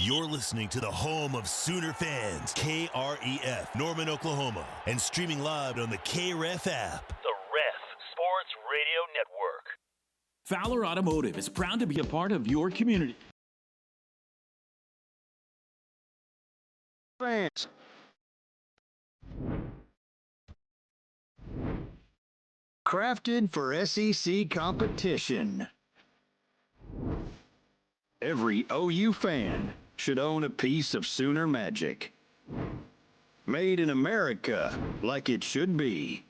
You're listening to the home of Sooner fans, KREF, Norman, Oklahoma, and streaming live on the KREF app. The Ref Sports Radio Network. Fowler Automotive is proud to be a part of your community. Fans. Crafted for SEC competition. Every OU fan should own a piece of Sooner Magic. Made in America, like it should be.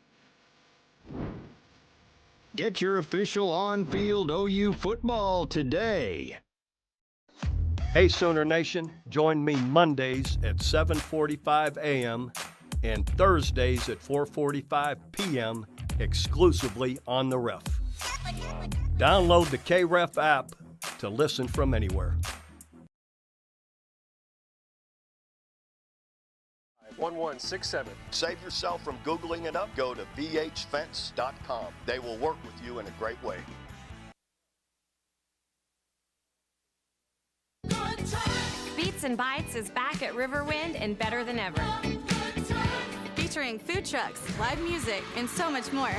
Get your official on-field OU football today. Hey Sooner Nation, join me Mondays at 7:45 a.m. and Thursdays at 4:45 p.m. exclusively on the Ref. Download the KREF app to listen from anywhere. 1167. Save yourself from Googling it up. Go to vhfence.com. They will work with you in a great way. Beats and Bites is back at Riverwind and better than ever. Featuring food trucks, live music, and so much more.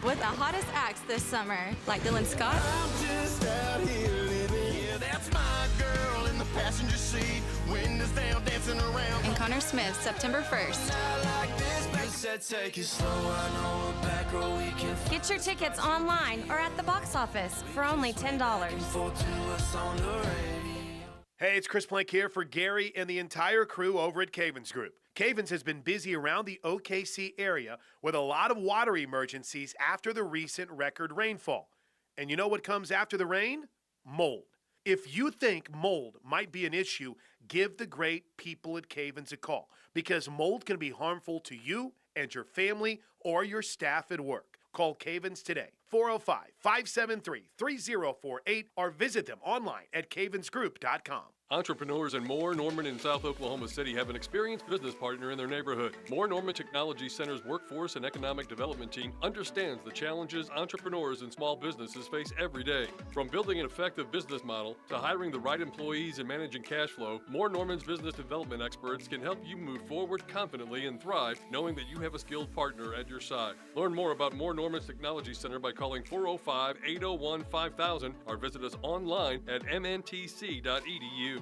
With the hottest acts this summer, like Dylan Scott. I'm just out here living. Yeah, that's my girl in the passenger seat. Windows down, dancing around. And Connor Smith, September 1st. Get your tickets online or at the box office for only $10. Hey, it's Chris Plank here for Gary and the entire crew over at Cavens Group. Cavens has been busy around the OKC area with a lot of water emergencies after the recent record rainfall. And you know what comes after the rain? Mold. If you think mold might be an issue, give the great people at Cavens a call, because mold can be harmful to you and your family or your staff at work. Call Cavens today, 405-573-3048, or visit them online at cavensgroup.com. Entrepreneurs and More Norman in South Oklahoma City have an experienced business partner in their neighborhood. More Norman Technology Center's workforce and economic development team understands the challenges entrepreneurs and small businesses face every day. From building an effective business model to hiring the right employees and managing cash flow, More Norman's business development experts can help you move forward confidently and thrive, knowing that you have a skilled partner at your side. Learn more about More Norman's Technology Center by calling 405-801-5000 or visit us online at mntc.edu.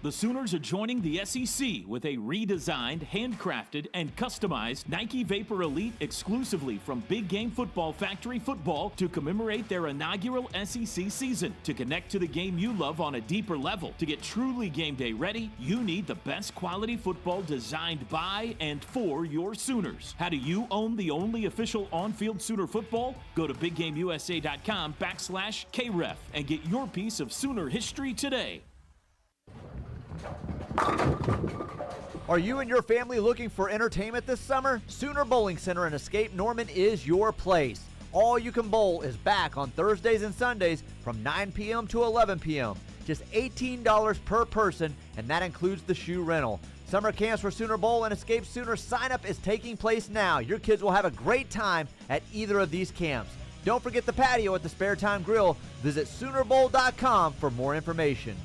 The Sooners are joining the SEC with a redesigned, handcrafted, and customized Nike Vapor Elite exclusively from Big Game Football Factory Football to commemorate their inaugural SEC season. To connect to the game you love on a deeper level, to get truly game day ready, you need the best quality football designed by and for your Sooners. How do you own the only official on-field Sooner football? Go to BigGameUSA.com/KREF and get your piece of Sooner history today. Are you and your family looking for entertainment this summer? Sooner Bowling Center in Escape Norman is your place. All You Can Bowl is back on Thursdays and Sundays from 9 p.m. to 11 p.m. Just $18 per person, and that includes the shoe rental. Summer camps for Sooner Bowl and Escape Sooner sign-up is taking place now. Your kids will have a great time at either of these camps. Don't forget the patio at the Spare Time Grill. Visit SoonerBowl.com for more information.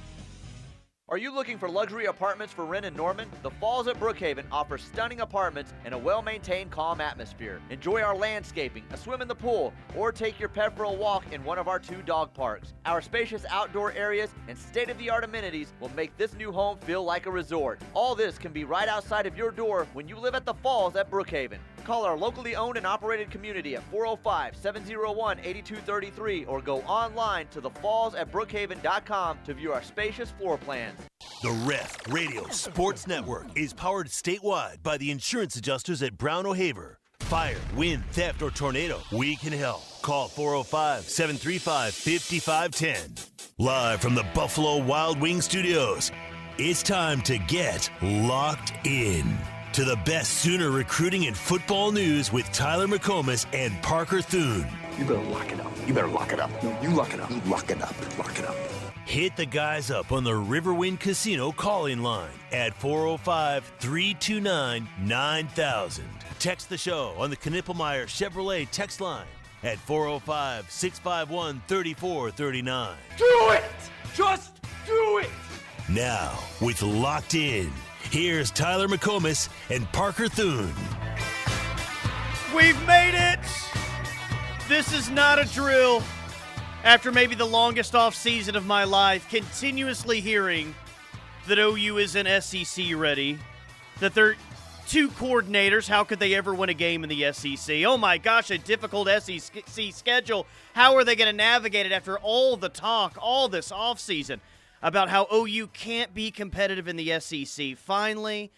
Are you looking for luxury apartments for rent in Norman? The Falls at Brookhaven offers stunning apartments and a well-maintained, calm atmosphere. Enjoy our landscaping, a swim in the pool, or take your pet for a walk in one of our 2 dog parks. Our spacious outdoor areas and state-of-the-art amenities will make this new home feel like a resort. All this can be right outside of your door when you live at the Falls at Brookhaven. Call our locally owned and operated community at 405-701-8233 or go online to thefallsatbrookhaven.com to view our spacious floor plans. The Ref Radio Sports Network is powered statewide by the insurance adjusters at Brown O'Haver. Fire, wind, theft, or tornado, we can help. Call 405-735-5510. Live from the Buffalo Wild Wings Studios, it's time to get locked in to the best Sooner recruiting and football news with Tyler McComas and Parker Thune. You better lock it up. You better lock it up. No, you lock it up. You lock it up. Lock it up. Hit the guys up on the Riverwind Casino call-in line at 405-329-9000. Text the show on the Knippelmeyer Chevrolet text line at 405-651-3439. Do it! Just do it! Now, with Locked In, here's Tyler McComas and Parker Thune. We've made it! This is not a drill. After maybe the longest off season of my life, continuously hearing that OU isn't SEC ready, that they're two coordinators, how could they ever win a game in the SEC? Oh my gosh, a difficult SEC schedule. How are they going to navigate it after all the talk, all this offseason about how OU can't be competitive in the SEC? Finally,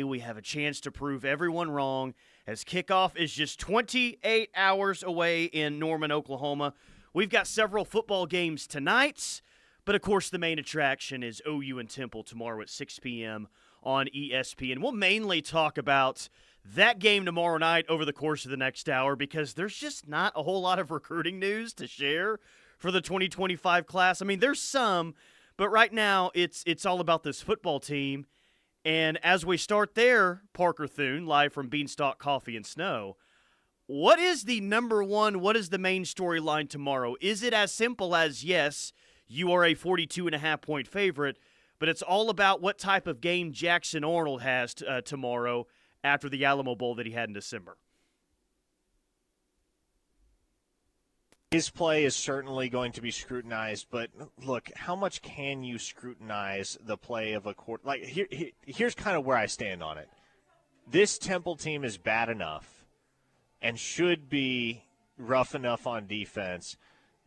we have a chance to prove everyone wrong as kickoff is just 28 hours away in Norman, Oklahoma. We've got several football games tonight, but of course the main attraction is OU and Temple tomorrow at 6 p.m. on ESPN. We'll mainly talk about that game tomorrow night over the course of the next hour because there's just not a whole lot of recruiting news to share for the 2025 class. I mean, there's some, but right now it's all about this football team. And as we start there, Parker Thune, live from Beanstalk Coffee and Snow, what is the number one, what is the main storyline tomorrow? Is it as simple as, yes, you are a 42.5-point favorite, but it's all about what type of game Jackson Arnold has tomorrow after the Alamo Bowl that he had in December? His play is certainly going to be scrutinized, but look, how much can you scrutinize the play of a quarter? Like, here's kind of where I stand on it. This Temple team is bad enough and should be rough enough on defense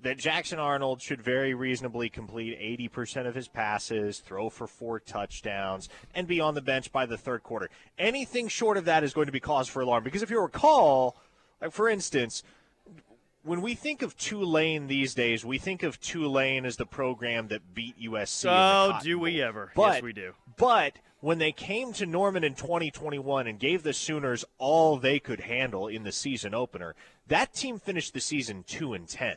that Jackson Arnold should very reasonably complete 80% of his passes, throw for 4 touchdowns, and be on the bench by the third quarter. Anything short of that is going to be cause for alarm. Because if you recall, like for instance, when we think of Tulane these days, we think of Tulane as the program that beat USC. Oh, do we ever? Yes, we do. But when they came to Norman in 2021 and gave the Sooners all they could handle in the season opener, that team finished the season 2-10.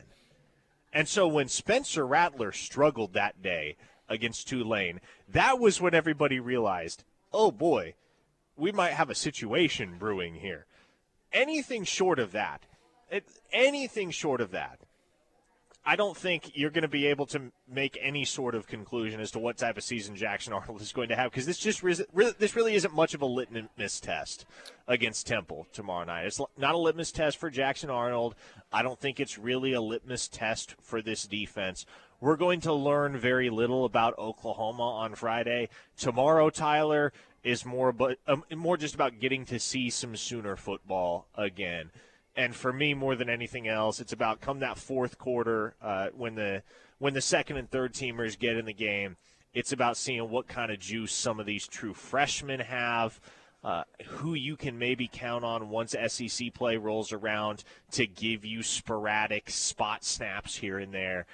And so when Spencer Rattler struggled that day against Tulane, that was when everybody realized, oh boy, we might have a situation brewing here. Anything short of that, I don't think you're going to be able to make any sort of conclusion as to what type of season Jackson Arnold is going to have, because this really isn't much of a litmus test against Temple tomorrow night. It's not a litmus test for Jackson Arnold. I don't think it's really a litmus test for this defense. We're going to learn very little about Oklahoma on Friday. Tomorrow, Tyler, is more just about getting to see some Sooner football again. And for me, more than anything else, it's about come that fourth quarter when the second and third teamers get in the game. It's about seeing what kind of juice some of these true freshmen have, who you can maybe count on once SEC play rolls around to give you sporadic spot snaps here and there.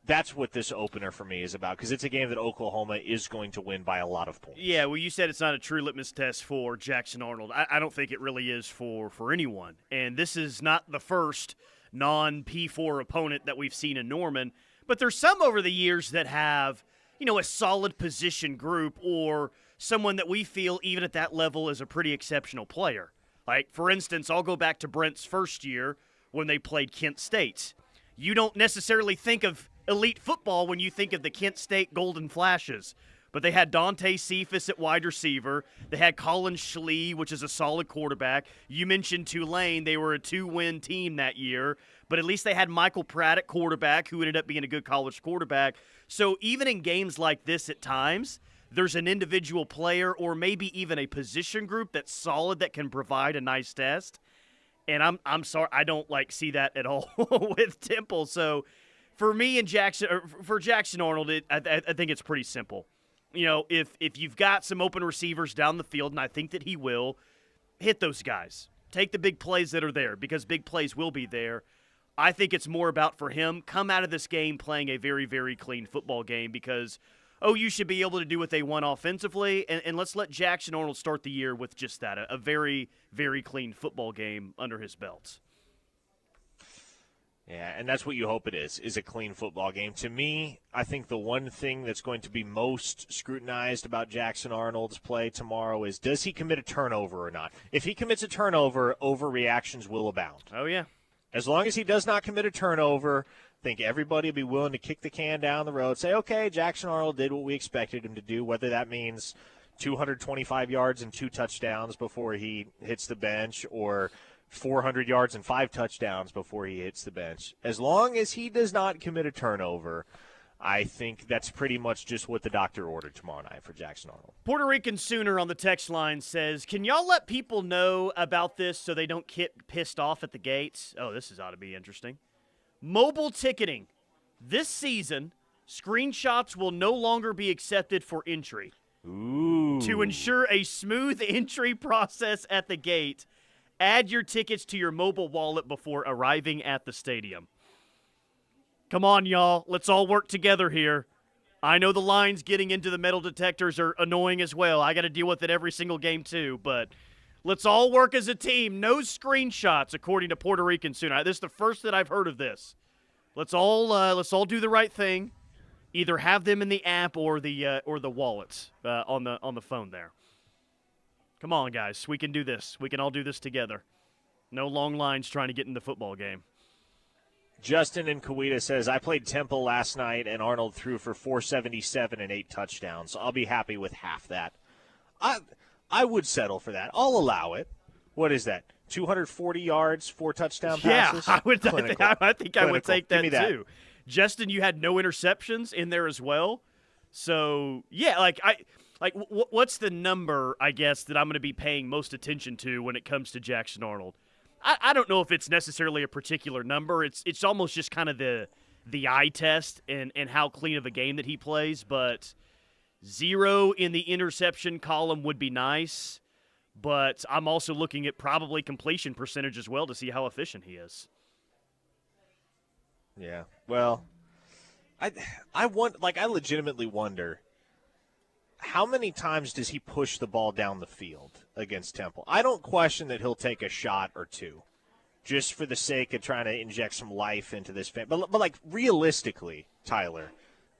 That's what this opener for me is about, because it's a game that Oklahoma is going to win by a lot of points. Yeah, well, you said it's not a true litmus test for Jackson Arnold. I don't think it really is for anyone. And this is not the first non-P4 opponent that we've seen in Norman, but there's some over the years that have, a solid position group or someone that we feel even at that level is a pretty exceptional player. Like, for instance, I'll go back to Brent's first year when they played Kent State. You don't necessarily think of elite football when you think of the Kent State Golden Flashes. But they had Dante Cephas at wide receiver. They had Colin Schlee, which is a solid quarterback. You mentioned Tulane. They were a 2-win team that year. But at least they had Michael Pratt at quarterback, who ended up being a good college quarterback. So even in games like this at times, there's an individual player or maybe even a position group that's solid that can provide a nice test. And I'm sorry, I don't see that at all with Temple. So for me and for Jackson Arnold, I think it's pretty simple. If you've got some open receivers down the field, and I think that he will, hit those guys. Take the big plays that are there, because big plays will be there. I think it's more about, for him, come out of this game playing a very, very clean football game, because OU should be able to do what they want offensively, and let's let Jackson Arnold start the year with just that, a very, very clean football game under his belt. Yeah, and that's what you hope it is a clean football game. To me, I think the one thing that's going to be most scrutinized about Jackson Arnold's play tomorrow is, does he commit a turnover or not? If he commits a turnover, overreactions will abound. Oh, yeah. As long as he does not commit a turnover, think everybody will be willing to kick the can down the road, say, okay, Jackson Arnold did what we expected him to do, whether that means 225 yards and 2 touchdowns before he hits the bench or 400 yards and 5 touchdowns before he hits the bench. As long as he does not commit a turnover, I think that's pretty much just what the doctor ordered tomorrow night for Jackson Arnold. Puerto Rican Sooner on the text line says, can y'all let people know about this so they don't get pissed off at the gates? Oh, this ought to be interesting. Mobile ticketing. This season, screenshots will no longer be accepted for entry. Ooh. To ensure a smooth entry process at the gate, add your tickets to your mobile wallet before arriving at the stadium. Come on, y'all. Let's all work together here. I know the lines getting into the metal detectors are annoying as well. I got to deal with it every single game too, but let's all work as a team. No screenshots, according to Puerto Rican Sooner. This is the first that I've heard of this. Let's all do the right thing. Either have them in the app or the wallets on the phone there. Come on, guys. We can do this. We can all do this together. No long lines trying to get in the football game. Justin in Coweta says, I played Temple last night, and Arnold threw for 477 and 8 touchdowns. So I'll be happy with half that. I would settle for that. I'll allow it. What is that? 240 yards, 4 touchdown passes? Yeah, I think I would take that, that too. Justin, you had no interceptions in there as well. So, yeah, what's the number, I guess, that I'm going to be paying most attention to when it comes to Jackson Arnold? I don't know if it's necessarily a particular number. It's almost just kind of the eye test and how clean of a game that he plays. But 0 in the interception column would be nice. But I'm also looking at probably completion percentage as well to see how efficient he is. Yeah. Well, I legitimately wonder, how many times does he push the ball down the field against Temple? I don't question that he'll take a shot or 2 just for the sake of trying to inject some life into this fan. But realistically, Tyler,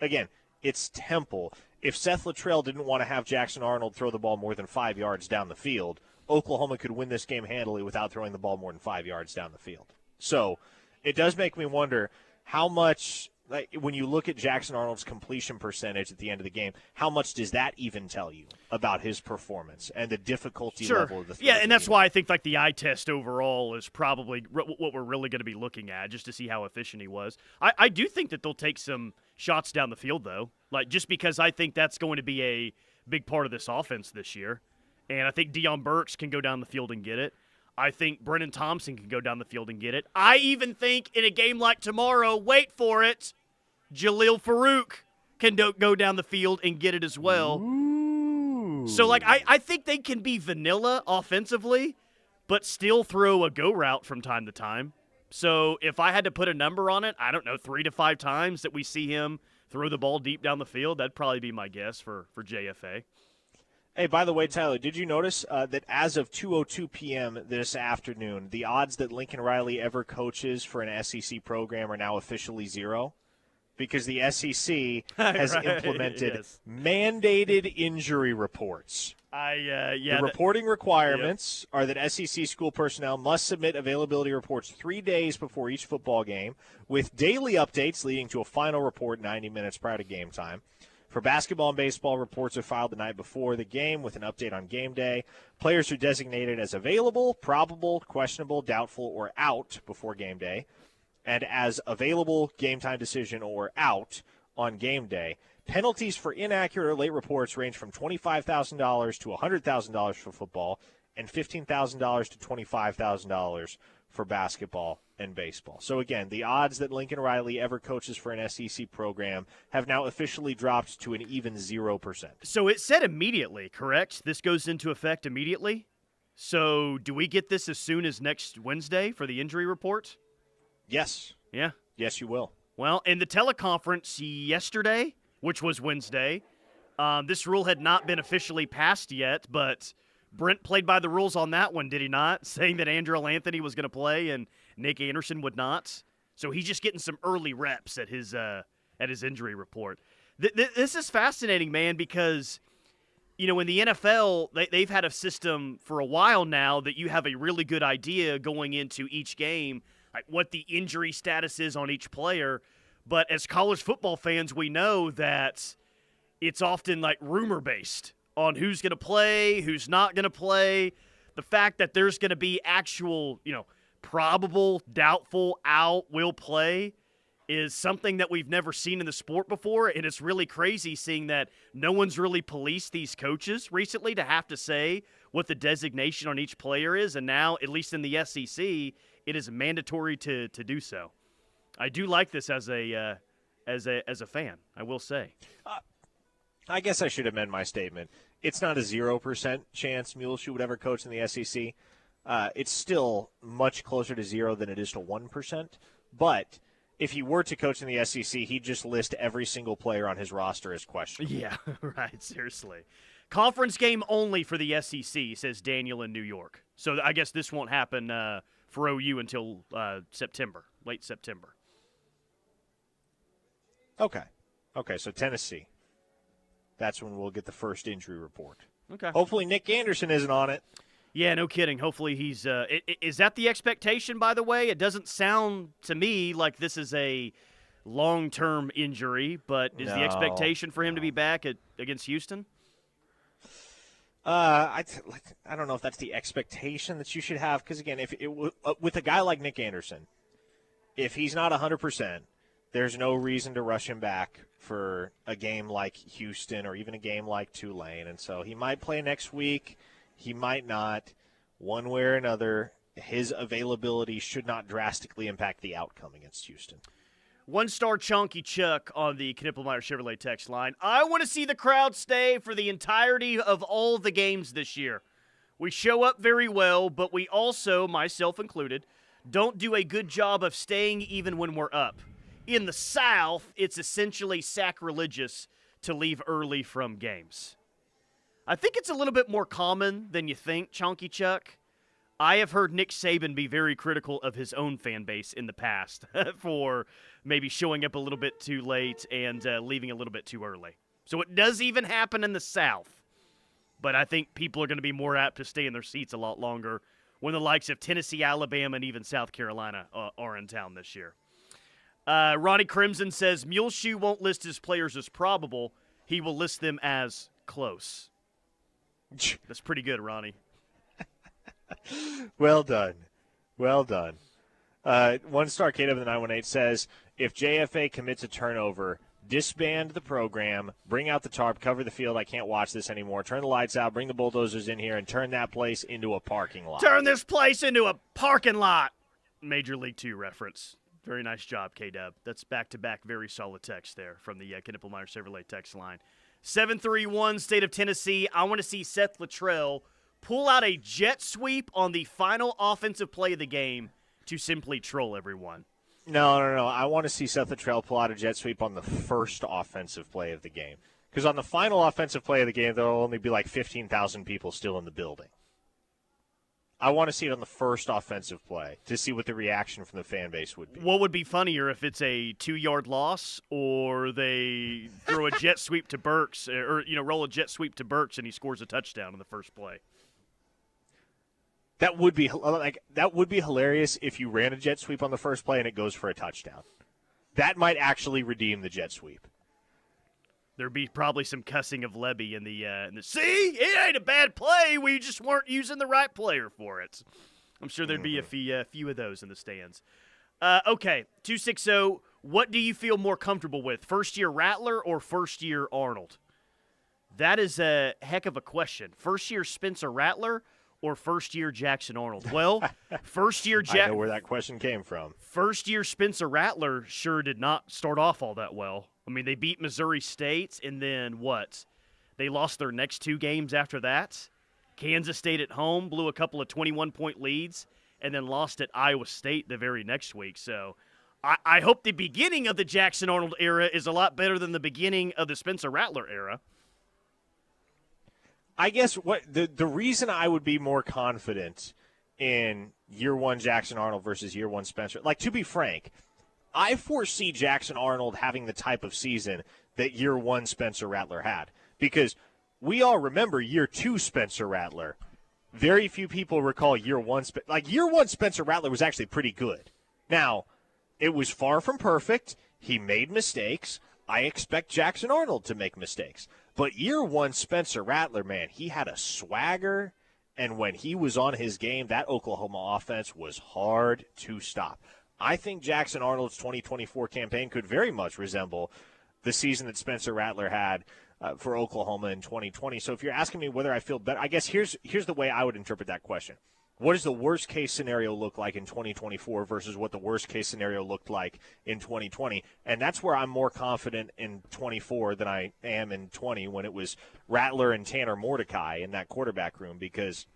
again, it's Temple. If Seth Luttrell didn't want to have Jackson Arnold throw the ball more than 5 yards down the field, Oklahoma could win this game handily without throwing the ball more than 5 yards down the field. So it does make me wonder how much – when you look at Jackson Arnold's completion percentage at the end of the game, how much does that even tell you about his performance and the difficulty level of the throw? Yeah, and that's why I think the eye test overall is probably what we're really going to be looking at, just to see how efficient he was. I do think that they'll take some shots down the field, though, just because I think that's going to be a big part of this offense this year. And I think Deion Burks can go down the field and get it. I think Brennan Thompson can go down the field and get it. I even think in a game like tomorrow, wait for it, Jaleel Farouk can go down the field and get it as well. Ooh. So, I think they can be vanilla offensively, but still throw a go route from time to time. So, if I had to put a number on it, I don't know, 3 to 5 times that we see him throw the ball deep down the field, that'd probably be my guess for JFA. Hey, by the way, Tyler, did you notice that as of 2:02 p.m. this afternoon, the odds that Lincoln Riley ever coaches for an SEC program are now officially 0? Because the SEC has implemented mandated injury reports. The reporting requirements are that SEC school personnel must submit availability reports 3 days before each football game, with daily updates leading to a final report 90 minutes prior to game time. For basketball and baseball, reports are filed the night before the game with an update on game day. Players are designated as available, probable, questionable, doubtful, or out before game day, and as available, game time decision, or out on game day. Penalties for inaccurate or late reports range from $25,000 to $100,000 for football and $15,000 to $25,000 for basketball and baseball. So, again, the odds that Lincoln Riley ever coaches for an SEC program have now officially dropped to an even 0%. So it said immediately, correct? This goes into effect immediately? So do we get this as soon as next Wednesday for the injury report? Yes. Yeah. Yes, you will. Well, in the teleconference yesterday, which was Wednesday, this rule had not been officially passed yet, but Brent played by the rules on that one, did he not? Saying that Andrew Anthony was going to play and Nick Anderson would not. So he's just getting some early reps at his injury report. This is fascinating, man, because in the NFL, they've had a system for a while now that you have a really good idea going into each game, like what the injury status is on each player. But as college football fans, we know that it's often like rumor-based on who's going to play, who's not going to play. The fact that there's going to be actual, probable, doubtful, out, will play is something that we've never seen in the sport before, and it's really crazy seeing that no one's really policed these coaches recently to have to say what the designation on each player is, and now, at least in the SEC, it is mandatory to do so. I do like this as a fan, I will say. I guess I should amend my statement. It's not a 0% chance Muleshoe would ever coach in the SEC. It's still much closer to 0 than it is to 1%, but if he were to coach in the SEC, he'd just list every single player on his roster as questionable. Yeah, right, seriously. Conference game only for the SEC, says Daniel in New York. So I guess this won't happen for OU until September, late September. Okay, so Tennessee. That's when we'll get the first injury report. Okay. Hopefully Nick Anderson isn't on it. Yeah, no kidding. Hopefully he's is that the expectation, by the way? It doesn't sound to me like this is a long-term injury, but is the expectation for him to be back against Houston? I don't know if that's the expectation that you should have, because, again, with a guy like Nick Anderson, if he's not 100%, there's no reason to rush him back for a game like Houston or even a game like Tulane. And so he might play next week. He might not. One way or another, his availability should not drastically impact the outcome against Houston. One-star Chonky Chuck on the Knippelmeyer Chevrolet text line. I want to see the crowd stay for the entirety of all the games this year. We show up very well, but we also, myself included, don't do a good job of staying even when we're up. In the South, it's essentially sacrilegious to leave early from games. I think it's a little bit more common than you think, Chonky Chuck. I have heard Nick Saban be very critical of his own fan base in the past for maybe showing up a little bit too late and leaving a little bit too early. So it does even happen in the South. But I think people are going to be more apt to stay in their seats a lot longer when the likes of Tennessee, Alabama, and even South Carolina are in town this year. Ronnie Crimson says, Muleshoe won't list his players as probable. He will list them as close. That's pretty good, Ronnie. Well done. One-star KW918 says, if JFA commits a turnover, disband the program, bring out the tarp, cover the field. I can't watch this anymore. Turn the lights out, bring the bulldozers in here, and turn that place into a parking lot. Turn this place into a parking lot. Major League 2 reference. Very nice job, K-Dub. That's back-to-back very solid text there from the Knippelmeyer Chevrolet text line. 731 State of Tennessee. I want to see Seth Luttrell pull out a jet sweep on the final offensive play of the game to simply troll everyone. No. I want to see Seth Luttrell pull out a jet sweep on the first offensive play of the game. Because on the final offensive play of the game, there will only be like 15,000 people still in the building. I want to see it on the first offensive play to see what the reaction from the fan base would be. What would be funnier if it's a 2-yard loss or they throw a jet sweep to Burks or roll a jet sweep to Burks and he scores a touchdown on the first play? That would be hilarious if you ran a jet sweep on the first play and it goes for a touchdown. That might actually redeem the jet sweep. There'd be probably some cussing of Lebby in the see, it ain't a bad play. We just weren't using the right player for it. I'm sure there'd be a few of those in the stands. Okay, 260. What do you feel more comfortable with, first-year Rattler or first-year Arnold? That is a heck of a question. First-year Spencer Rattler or first-year Jackson Arnold? Well, first-year I know where that question came from. First-year Spencer Rattler sure did not start off all that well. I mean, they beat Missouri State, and then what? They lost their next 2 games after that. Kansas State at home blew a couple of 21-point leads, and then lost at Iowa State the very next week. So I hope the beginning of the Jackson Arnold era is a lot better than the beginning of the Spencer Rattler era. I guess what the reason I would be more confident in year one Jackson Arnold versus year one Spencer, like, to be frank, I foresee Jackson Arnold having the type of season that year one Spencer Rattler had, because we all remember year two Spencer Rattler. Very few people recall year one. Year one Spencer Rattler was actually pretty good. Now, it was far from perfect. He made mistakes. I expect Jackson Arnold to make mistakes. But year one, Spencer Rattler, man, he had a swagger. And when he was on his game, that Oklahoma offense was hard to stop. I think Jackson Arnold's 2024 campaign could very much resemble the season that Spencer Rattler had for Oklahoma in 2020. So if you're asking me whether I feel better, I guess here's the way I would interpret that question. What does the worst-case scenario look like in 2024 versus what the worst-case scenario looked like in 2020? And that's where I'm more confident in 24 than I am in 20 when it was Rattler and Tanner Mordecai in that quarterback room, because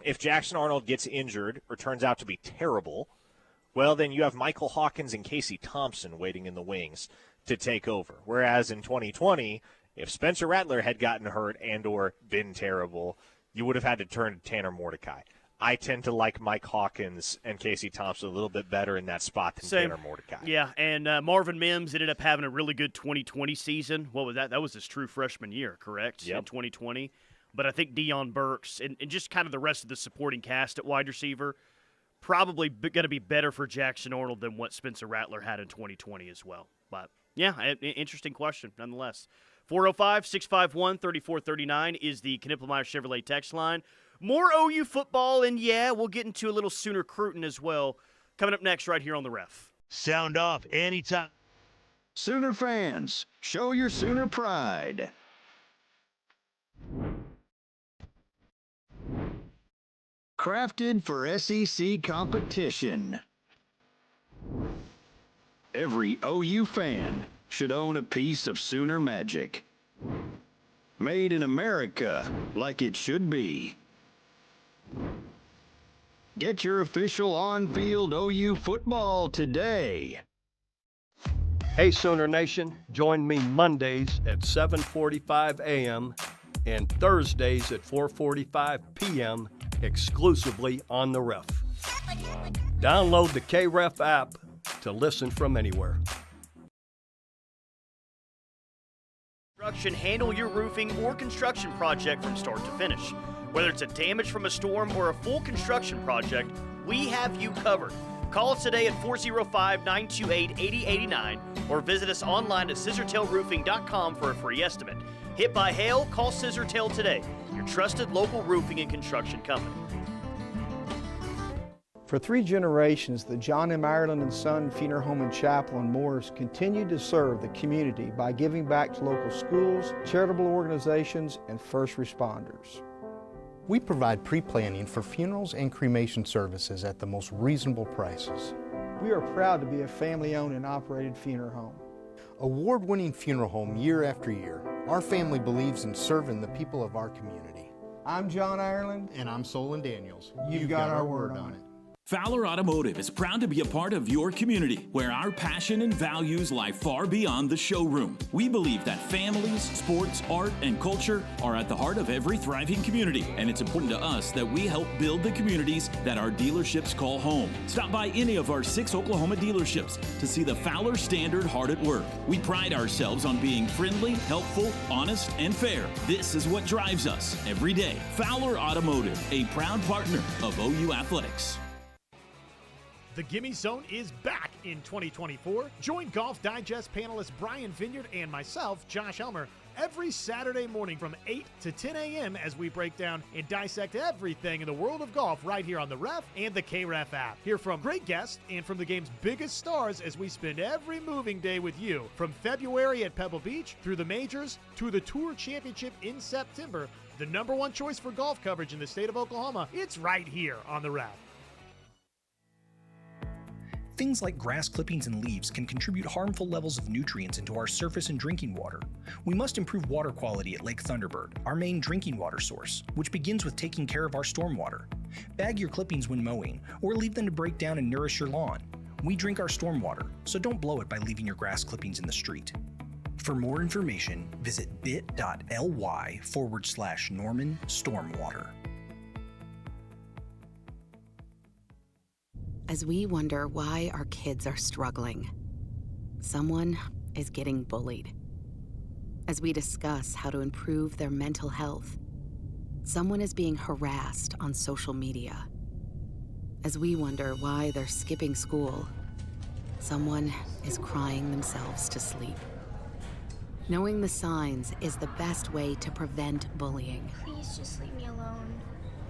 if Jackson Arnold gets injured or turns out to be terrible, well, then you have Michael Hawkins and Casey Thompson waiting in the wings to take over. Whereas in 2020, if Spencer Rattler had gotten hurt and or been terrible, you would have had to turn to Tanner Mordecai. I tend to like Mike Hawkins and Casey Thompson a little bit better in that spot than Tanner Mordecai. Yeah, and Marvin Mims ended up having a really good 2020 season. What was that? That was his true freshman year, correct? Yep. In 2020. But I think Deion Burks and just kind of the rest of the supporting cast at wide receiver probably going to be better for Jackson Arnold than what Spencer Rattler had in 2020 as well. But, yeah, interesting question nonetheless. 405-651-3439 is the Knippelmeyer Chevrolet text line. More OU football, and, yeah, we'll get into a little Sooner recruiting as well. Coming up next right here on The Ref. Sound off anytime. Sooner fans, show your Sooner pride. Crafted for SEC competition. Every OU fan should own a piece of Sooner magic. Made in America, like it should be. Get your official on-field OU football today. Hey, Sooner Nation, join me Mondays at 7:45 a.m. and Thursdays at 4:45 p.m. exclusively on The Ref. Download the K-Ref app to listen from anywhere. Handle your roofing or construction project from start to finish. Whether it's a damage from a storm or a full construction project, we have you covered. Call us today at 405-928-8089 or visit us online at scissortailroofing.com for a free estimate. Hit by hail? Call Scissortail today, your trusted local roofing and construction company. For 3 generations, the John M. Ireland & Son Funeral Home and Chapel in Morris continued to serve the community by giving back to local schools, charitable organizations, and first responders. We provide pre-planning for funerals and cremation services at the most reasonable prices. We are proud to be a family-owned and operated funeral home. Award-winning funeral home year after year, our family believes in serving the people of our community. I'm John Ireland. And I'm Solon Daniels. You've got our word on it. Fowler Automotive is proud to be a part of your community, where our passion and values lie far beyond the showroom. We believe that families, sports, art, and culture are at the heart of every thriving community, and it's important to us that we help build the communities that our dealerships call home. Stop by any of our 6 Oklahoma dealerships to see the Fowler Standard hard at work. We pride ourselves on being friendly, helpful, honest, and fair. This is what drives us every day. Fowler Automotive, a proud partner of OU Athletics. The Gimme Zone is back in 2024. Join Golf Digest panelist Brian Vineyard and myself, Josh Elmer, every Saturday morning from 8 to 10 a.m. as we break down and dissect everything in the world of golf right here on the Ref and the K-Ref app. Hear from great guests and from the game's biggest stars as we spend every moving day with you. From February at Pebble Beach through the majors to the Tour Championship in September, the #1 choice for golf coverage in the state of Oklahoma, it's right here on the Ref. Things like grass clippings and leaves can contribute harmful levels of nutrients into our surface and drinking water. We must improve water quality at Lake Thunderbird, our main drinking water source, which begins with taking care of our stormwater. Bag your clippings when mowing, or leave them to break down and nourish your lawn. We drink our stormwater, so don't blow it by leaving your grass clippings in the street. For more information, visit bit.ly/Norman Stormwater. As we wonder why our kids are struggling, someone is getting bullied. As we discuss how to improve their mental health, someone is being harassed on social media. As we wonder why they're skipping school, Someone is crying themselves to sleep. Knowing the signs is the best way to prevent bullying. Please just leave me alone.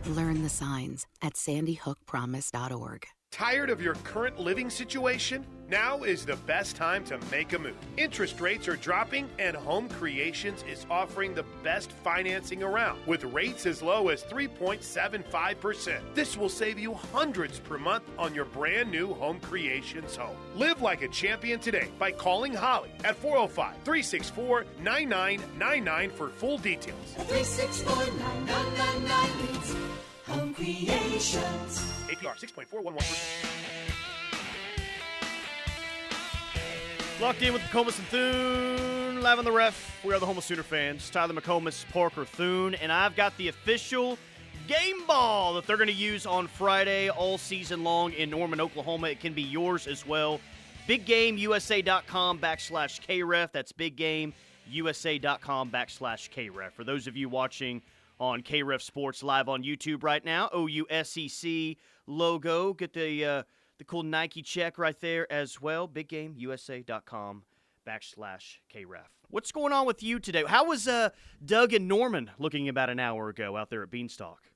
Learn the signs at sandyhookpromise.org. Tired of your current living situation? Now is the best time to make a move. Interest rates are dropping, and Home Creations is offering the best financing around with rates as low as 3.75%. This will save you hundreds per month on your brand new Home Creations home. Live like a champion today by calling Holly at 405-364-9999 for full details. 364-9999 means Home Creations. APR 6.411%. Locked in with McComas and Thune, live on the ref. We are the Homo Sooner fans. Tyler McComas, Parker Thune, and I've got the official game ball that they're going to use on Friday all season long in Norman, Oklahoma. It can be yours as well. BigGameUSA.com/KREF. That's BigGameUSA.com/KREF. For those of you watching on KREF Sports live on YouTube right now, OUSEC logo. Get the cool Nike check right there as well. BigGameUSA.com/KREF. What's going on with you today? How was Doug and Norman looking about an hour ago out there at Beanstalk?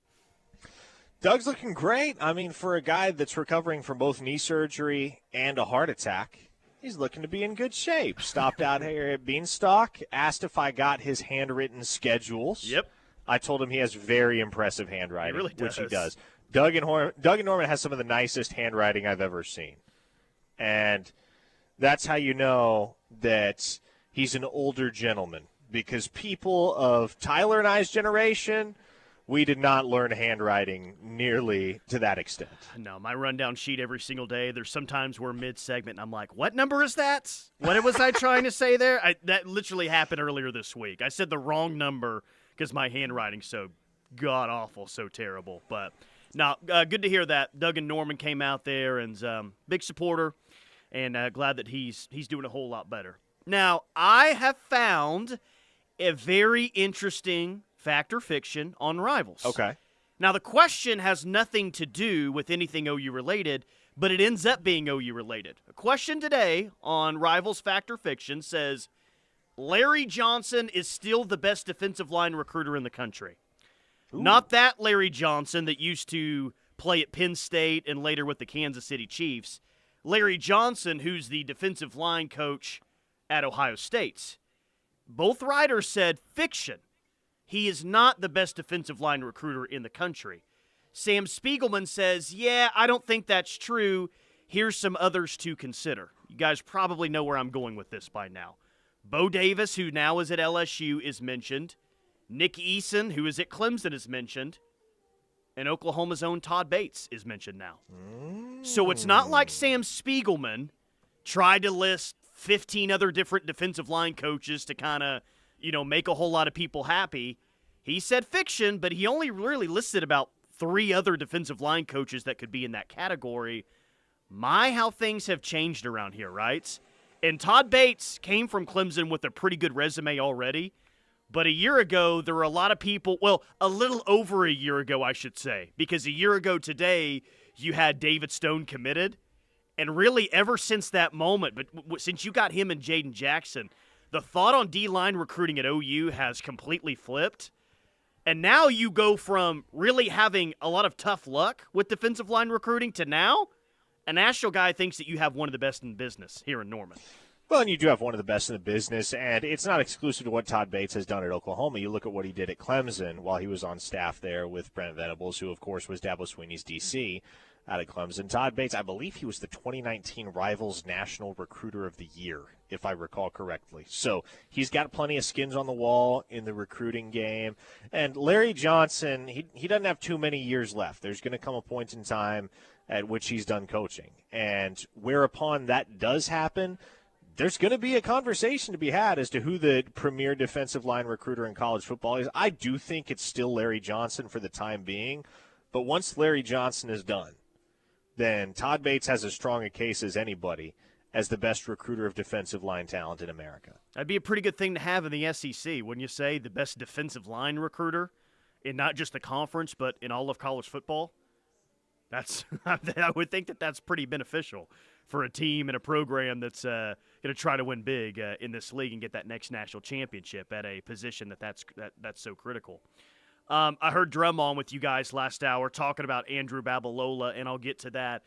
Doug's looking great. I mean, for a guy that's recovering from both knee surgery and a heart attack, he's looking to be in good shape. Stopped out here at Beanstalk, asked if I got his handwritten schedules. Yep. I told him he has very impressive handwriting, He really which he does. does. Doug and Norman has some of the nicest handwriting I've ever seen. And that's how you know that he's an older gentleman, because people of Tyler and I's generation, we did not learn handwriting nearly to that extent. No, my rundown sheet every single day, there's sometimes we're mid-segment, and I'm like, what number is that? What was I trying to say there? That literally happened earlier this week. I said the wrong number because my handwriting's so god-awful, so terrible. But, no, good to hear that. Doug and Norman came out there, and big supporter, and glad that he's doing a whole lot better. Now, I have found a very interesting fact or fiction on Rivals. Okay. Now, the question has nothing to do with anything OU related, but it ends up being OU related. A question today on Rivals Fact or Fiction says, Larry Johnson is still the best defensive line recruiter in the country. Ooh. Not that Larry Johnson that used to play at Penn State and later with the Kansas City Chiefs. Larry Johnson, who's the defensive line coach at Ohio State. Both writers said fiction. He is not the best defensive line recruiter in the country. Sam Spiegelman says, yeah, I don't think that's true. Here's some others to consider. You guys probably know where I'm going with this by now. Bo Davis, who now is at LSU, is mentioned. Nick Eason, who is at Clemson, is mentioned. And Oklahoma's own Todd Bates is mentioned now. So it's not like Sam Spiegelman tried to list 15 other different defensive line coaches to kind of, make a whole lot of people happy. He said fiction, but he only really listed about 3 other defensive line coaches that could be in that category. My, how things have changed around here, right? And Todd Bates came from Clemson with a pretty good resume already. But a year ago, there were a lot of people, well, a little over a year ago, I should say, because a year ago today, you had David Stone committed. And really, ever since that moment, but since you got him and Jaden Jackson, the thought on D-line recruiting at OU has completely flipped. And now you go from really having a lot of tough luck with defensive line recruiting to now a national guy thinks that you have one of the best in business here in Norman. Well, and you do have one of the best in the business, and it's not exclusive to what Todd Bates has done at Oklahoma. You look at what he did at Clemson while he was on staff there with Brent Venables, who, of course, was Dabo Swinney's DC out of Clemson. Todd Bates, I believe he was the 2019 Rivals National Recruiter of the Year, if I recall correctly. So he's got plenty of skins on the wall in the recruiting game. And Larry Johnson, he doesn't have too many years left. There's going to come a point in time at which he's done coaching. And whereupon that does happen, there's going to be a conversation to be had as to who the premier defensive line recruiter in college football is. I do think it's still Larry Johnson for the time being. But once Larry Johnson is done, then Todd Bates has as strong a case as anybody as the best recruiter of defensive line talent in America. That'd be a pretty good thing to have in the SEC, wouldn't you say? The best defensive line recruiter in not just the conference, but in all of college football. I would think that's pretty beneficial for a team and a program that's going to try to win big in this league and get that next national championship at a position that's so critical. I heard Drum on with you guys last hour talking about Andrew Babalola, and I'll get to that.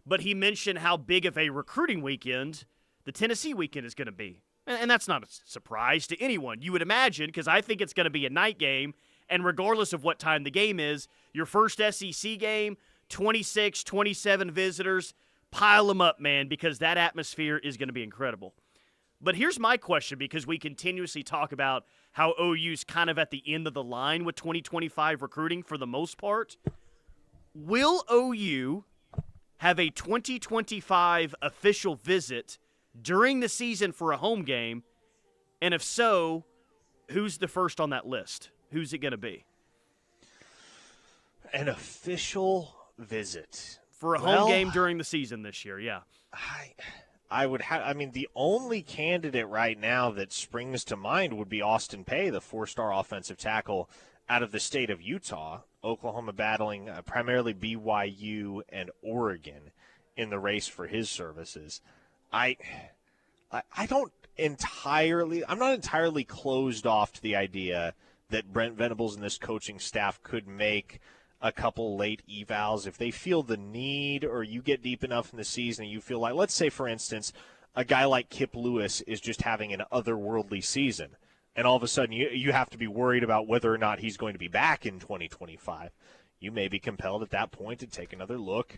But he mentioned how big of a recruiting weekend the Tennessee weekend is going to be. And that's not a surprise to anyone, you would imagine, because I think it's going to be a night game. And regardless of what time the game is, your first SEC game, 26, 27 visitors, pile them up, man, because that atmosphere is going to be incredible. But here's my question, because we continuously talk about how OU's kind of at the end of the line with 2025 recruiting for the most part. Will OU have a 2025 official visit during the season for a home game? And if so, who's the first on that list? Who's it going to be? An official visit for a home game during the season this year, yeah. I would have. I mean, the only candidate right now that springs to mind would be Austin Peay, the 4-star offensive tackle out of the state of Utah. Oklahoma battling primarily BYU and Oregon in the race for his services. I'm not entirely closed off to the idea that Brent Venables and this coaching staff could make a couple late evals if they feel the need, or you get deep enough in the season and you feel like, let's say, for instance, a guy like Kip Lewis is just having an otherworldly season, and all of a sudden you have to be worried about whether or not he's going to be back in 2025. You may be compelled at that point to take another look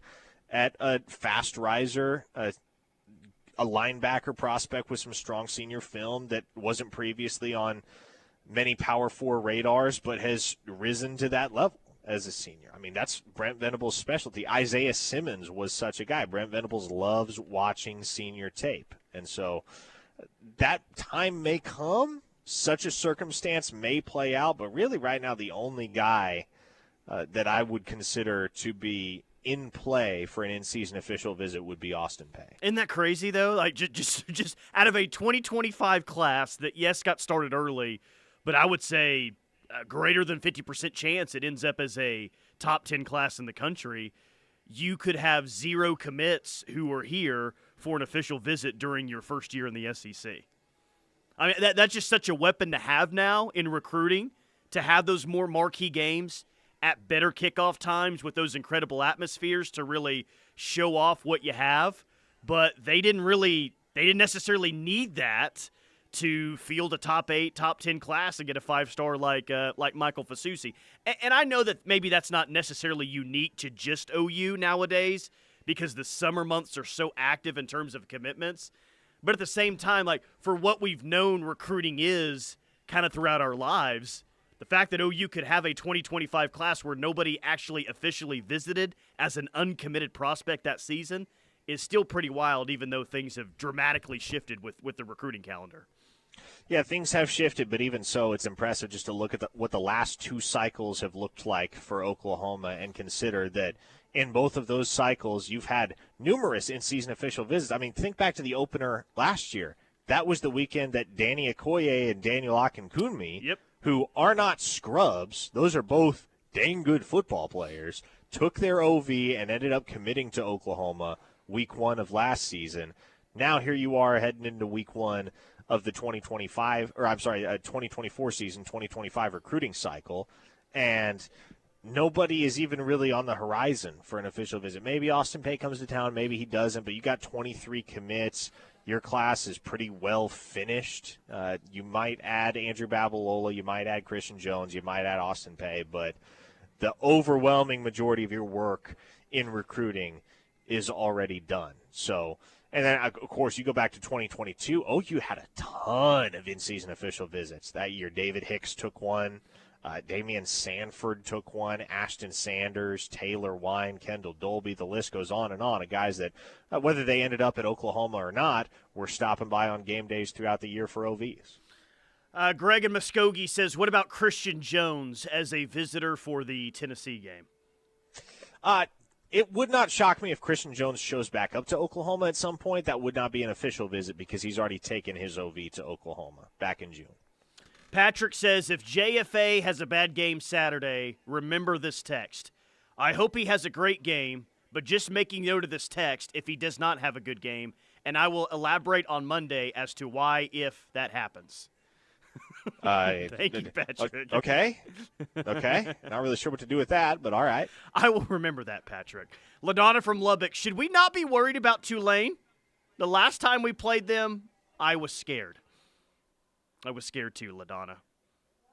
at a fast riser, a linebacker prospect with some strong senior film that wasn't previously on many Power 4 radars but has risen to that level as a senior. I mean, that's Brent Venables' specialty. Isaiah Simmons was such a guy. Brent Venables loves watching senior tape. And so that time may come. Such a circumstance may play out. But really right now the only guy that I would consider to be in play for an in-season official visit would be Austin Peay. Isn't that crazy, though? Like, just out of a 2025 class that, yes, got started early, but I would say a greater than 50% chance it ends up as a top 10 class in the country. You could have 0 commits who are here for an official visit during your first year in the SEC. I mean, that's just such a weapon to have now in recruiting, to have those more marquee games at better kickoff times with those incredible atmospheres to really show off what you have. But they didn't necessarily need that to field a top 8, top 10 class and get a 5-star like Michael Fasusi. And I know that maybe that's not necessarily unique to just OU nowadays because the summer months are so active in terms of commitments. But at the same time, like, for what we've known recruiting is kind of throughout our lives, the fact that OU could have a 2025 class where nobody actually officially visited as an uncommitted prospect that season is still pretty wild, even though things have dramatically shifted with the recruiting calendar. Yeah, things have shifted, but even so, it's impressive just to look at what the last 2 cycles have looked like for Oklahoma and consider that in both of those cycles, you've had numerous in-season official visits. I mean, think back to the opener last year. That was the weekend that Danny Okoye and Daniel Akinkunmi, who are not scrubs, those are both dang good football players, took their OV and ended up committing to Oklahoma week 1 of last season. Now here you are heading into week 1 of the 2024 season, 2025 recruiting cycle, and nobody is even really on the horizon for an official visit. Maybe Austin Peay comes to town, maybe he doesn't, but you got 23 commits. Your class is pretty well finished. You might add Andrew Babalola, you might add Christian Jones, you might add Austin Peay, but the overwhelming majority of your work in recruiting is already done. So, and then, of course, you go back to 2022. OU had a ton of in-season official visits. That year, David Hicks took one. Damian Sanford took one. Ashton Sanders, Taylor Wine, Kendall Dolby. The list goes on and on of guys that, whether they ended up at Oklahoma or not, were stopping by on game days throughout the year for OVs. Greg in Muskogee says, what about Christian Jones as a visitor for the Tennessee game? It would not shock me if Christian Jones shows back up to Oklahoma at some point. That would not be an official visit because he's already taken his OV to Oklahoma back in June. Patrick says, if JFA has a bad game Saturday, remember this text. I hope he has a great game, but just making note of this text if he does not have a good game, and I will elaborate on Monday as to why if that happens. Thank you, Patrick. Okay. Not really sure what to do with that, but all right. I will remember that, Patrick. LaDonna from Lubbock, should we not be worried about Tulane? The last time we played them, I was scared. I was scared too, LaDonna.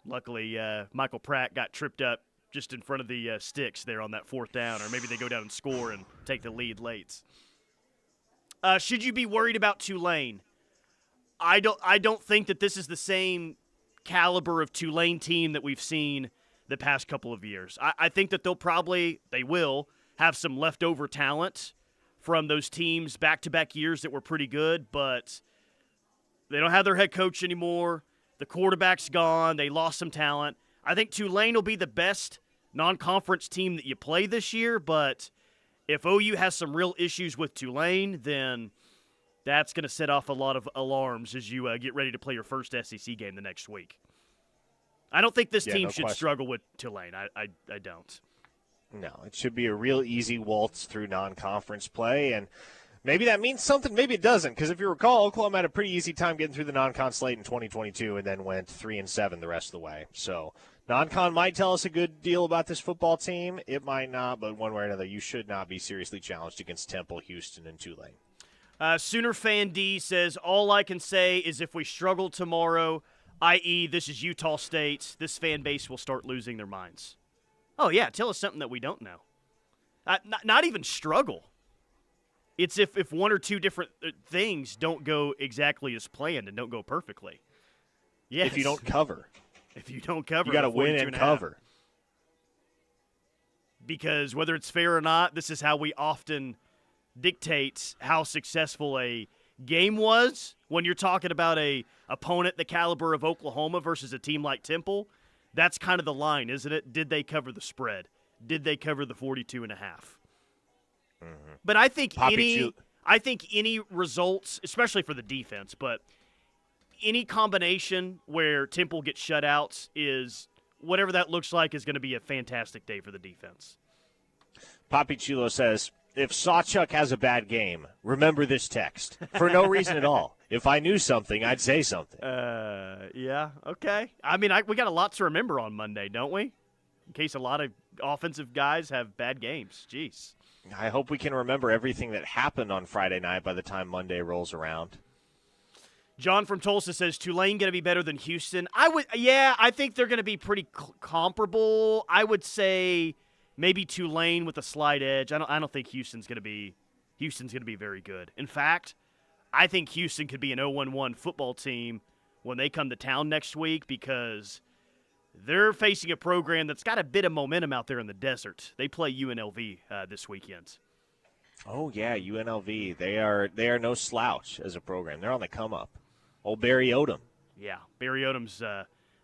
Luckily, Michael Pratt got tripped up just in front of the sticks there on that fourth down, or maybe they go down and score and take the lead late. Should you be worried about Tulane? I don't think that this is the same caliber of Tulane team that we've seen the past couple of years. I think that they will have some leftover talent from those teams back-to-back years that were pretty good, but they don't have their head coach anymore. The quarterback's gone. They lost some talent. I think Tulane will be the best non-conference team that you play this year, but if OU has some real issues with Tulane, then that's going to set off a lot of alarms as you get ready to play your first SEC game the next week. I don't think this team should struggle with Tulane. I don't. No, it should be a real easy waltz through non-conference play, and maybe that means something, maybe it doesn't, because if you recall, Oklahoma had a pretty easy time getting through the non-con slate in 2022 and then went 3-7 the rest of the way. So non-con might tell us a good deal about this football team. It might not, but one way or another, you should not be seriously challenged against Temple, Houston, and Tulane. Sooner Fan D says, all I can say is if we struggle tomorrow, i.e. this is Utah State, this fan base will start losing their minds. Oh, yeah, tell us something that we don't know. Not even struggle. It's if one or two different things don't go exactly as planned and don't go perfectly. Yes. If you don't cover. If you don't cover. You got to win and cover. Because whether it's fair or not, this is how we often dictate how successful a game was when you're talking about a opponent the caliber of Oklahoma versus a team like Temple. That's kind of the line, isn't it? Did they cover the spread? Did they cover the 42.5? Mm-hmm. But I think any results, especially for the defense, but any combination where Temple gets shut out is whatever that looks like is going to be a fantastic day for the defense. Papi Chulo says, if Sawchuck has a bad game, remember this text. For no reason at all. If I knew something, I'd say something. Yeah, okay. I mean, we got a lot to remember on Monday, don't we? In case a lot of offensive guys have bad games. Jeez. I hope we can remember everything that happened on Friday night by the time Monday rolls around. John from Tulsa says, Tulane going to be better than Houston? I think they're going to be pretty comparable. I would say maybe Tulane with a slight edge. I don't think Houston's going to be very good. In fact, I think Houston could be an 0-1 football team when they come to town next week because they're facing a program that's got a bit of momentum out there in the desert. They play UNLV this weekend. Oh, yeah, UNLV. They are no slouch as a program. They're on the come-up. Old Barry Odom. Yeah, Barry Odom's